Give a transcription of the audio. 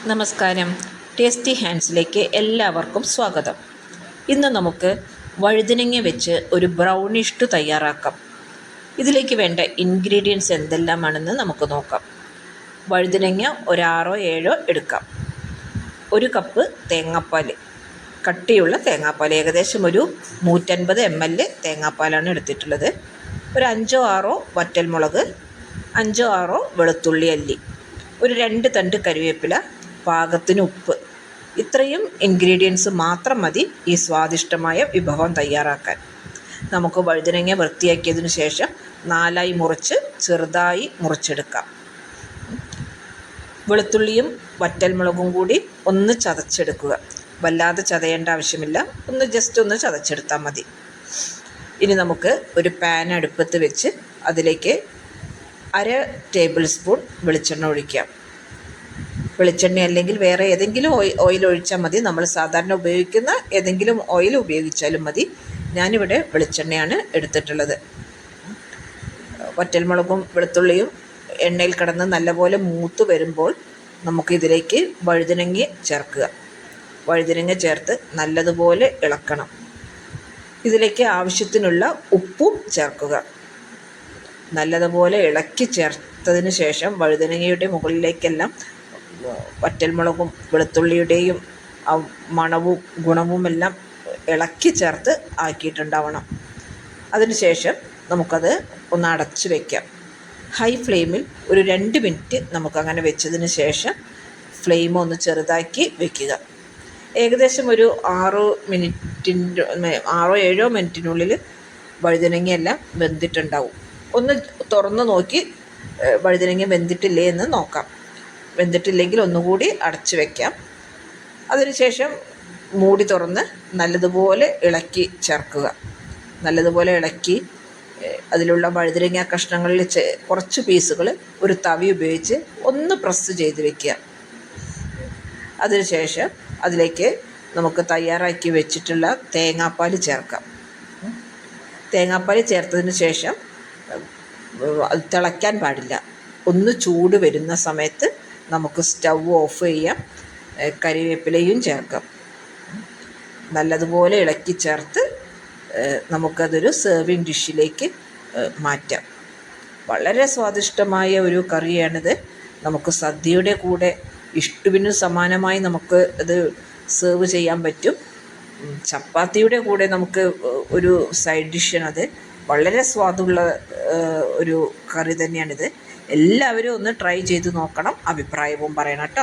നമസ്കാരം. ടേസ്റ്റി ഹാൻഡ്സിലേക്ക് എല്ലാവർക്കും സ്വാഗതം. ഇന്ന് നമുക്ക് വഴുതനങ്ങ വെച്ച് ഒരു ബ്രൗണിഷ് തയ്യാറാക്കാം. ഇതിലേക്ക് വേണ്ട ഇൻഗ്രീഡിയൻസ് എന്തെല്ലാമാണെന്ന് നമുക്ക് നോക്കാം. വഴുതനങ്ങ ഒരു 6-7 എടുക്കാം. 1 കപ്പ് തേങ്ങാപ്പാൽ, കട്ടിയുള്ള തേങ്ങാപ്പാൽ, ഏകദേശം ഒരു 150 ml തേങ്ങാപ്പാലാണ് എടുത്തിട്ടുള്ളത്. ഒരു 5-6 വറ്റൽമുളക്, 5-6 വെളുത്തുള്ളി അല്ലി, ഒരു 2 തണ്ട് കറിവേപ്പില, പാകത്തിന് ഉപ്പ്. ഇത്രയും ഇൻഗ്രീഡിയൻസ് മാത്രം മതി ഈ സ്വാദിഷ്ടമായ വിഭവം തയ്യാറാക്കാൻ. നമുക്ക് വഴുതനങ്ങ വൃത്തിയാക്കിയതിനു ശേഷം 4ആയി മുറിച്ച് ചെറുതായി മുറിച്ചെടുക്കാം. വെളുത്തുള്ളിയും വറ്റൽമുളകും കൂടി ഒന്ന് ചതച്ചെടുക്കുക. വല്ലാതെ ചതയേണ്ട ആവശ്യമില്ല, ജസ്റ്റ് ഒന്ന് ചതച്ചെടുത്താൽ മതി. ഇനി നമുക്ക് ഒരു പാൻ അടുപ്പത്ത് വെച്ച് അതിലേക്ക് 1/2 ടേബിൾ സ്പൂൺ വെളിച്ചെണ്ണ ഒഴിക്കാം. വെളിച്ചെണ്ണ അല്ലെങ്കിൽ വേറെ ഏതെങ്കിലും ഓയിൽ ഒഴിച്ചാൽ മതി. നമ്മൾ സാധാരണ ഉപയോഗിക്കുന്ന ഏതെങ്കിലും ഓയിൽ ഉപയോഗിച്ചാലും മതി. ഞാനിവിടെ വെളിച്ചെണ്ണയാണ് എടുത്തിട്ടുള്ളത്. വറ്റൽമുളകും വെളുത്തുള്ളിയും എണ്ണയിൽ കിടന്ന് നല്ലപോലെ മൂത്ത് വരുമ്പോൾ നമുക്കിതിലേക്ക് വഴുതനങ്ങ ചേർക്കുക. വഴുതനങ്ങ ചേർത്ത് നല്ലതുപോലെ ഇളക്കണം. ഇതിലേക്ക് ആവശ്യത്തിനുള്ള ഉപ്പും ചേർക്കുക. നല്ലതുപോലെ ഇളക്കി ചേർത്തതിന് ശേഷം വഴുതനങ്ങയുടെ മുകളിലേക്കെല്ലാം വറ്റൽമുളകും വെളുത്തുള്ളിയുടെയും മണവും ഗുണവുമെല്ലാം ഇളക്കി ചേർത്ത് ആക്കിയിട്ടുണ്ടാവണം. അതിനുശേഷം നമുക്കത് ഒന്ന് അടച്ച് വയ്ക്കാം. ഹൈ ഫ്ലെയിമിൽ ഒരു 2 മിനിറ്റ് നമുക്കങ്ങനെ വെച്ചതിന് ശേഷം ഫ്ലെയിം ഒന്ന് ചെറുതാക്കി വയ്ക്കുക. ഏകദേശം ഒരു 6-7 മിനിറ്റിനുള്ളിൽ വഴുതനങ്ങയെല്ലാം വെന്തിട്ടുണ്ടാവും. ഒന്ന് തുറന്ന് നോക്കി വഴുതനങ്ങ വെന്തിട്ടില്ലേ എന്ന് നോക്കാം. വെന്തിട്ടില്ലെങ്കിൽ ഒന്നുകൂടി അടച്ച് വയ്ക്കാം. അതിനുശേഷം മൂടി തുറന്ന് നല്ലതുപോലെ ഇളക്കി ചേർക്കുക. നല്ലതുപോലെ ഇളക്കി അതിലുള്ള വഴുതനങ്ങ കഷ്ണങ്ങളിൽ കുറച്ച് പീസുകൾ ഒരു തവി ഉപയോഗിച്ച് ഒന്ന് പ്രസ് ചെയ്ത് വയ്ക്കുക. അതിനുശേഷം അതിലേക്ക് നമുക്ക് തയ്യാറാക്കി വെച്ചിട്ടുള്ള തേങ്ങാപ്പാൽ ചേർക്കാം. തേങ്ങാപ്പാൽ ചേർത്തതിന് ശേഷം അത് തിളയ്ക്കാൻ പാടില്ല. ഒന്ന് ചൂട് വരുന്ന സമയത്ത് നമുക്ക് സ്റ്റൗ ഓഫ് ചെയ്യാം. കറിവേപ്പിലയും ചേർക്കാം. നല്ലതുപോലെ ഇളക്കി ചേർത്ത് നമുക്കതൊരു സെർവിങ് ഡിഷിലേക്ക് മാറ്റാം. വളരെ സ്വാദിഷ്ടമായ ഒരു കറിയാണിത്. നമുക്ക് സദ്യയുടെ കൂടെ ഇഷ്ടുവിന് സമാനമായി നമുക്ക് അത് സെർവ് ചെയ്യാൻ പറ്റും. ചപ്പാത്തിയുടെ കൂടെ നമുക്ക് ഒരു സൈഡ് ഡിഷാണത്. വളരെ സ്വാദുള്ള ഒരു കറി തന്നെയാണിത്. എല്ലാവരും ഒന്ന് ട്രൈ ചെയ്ത് നോക്കണം. അഭിപ്രായവും പറയണം കേട്ടോ.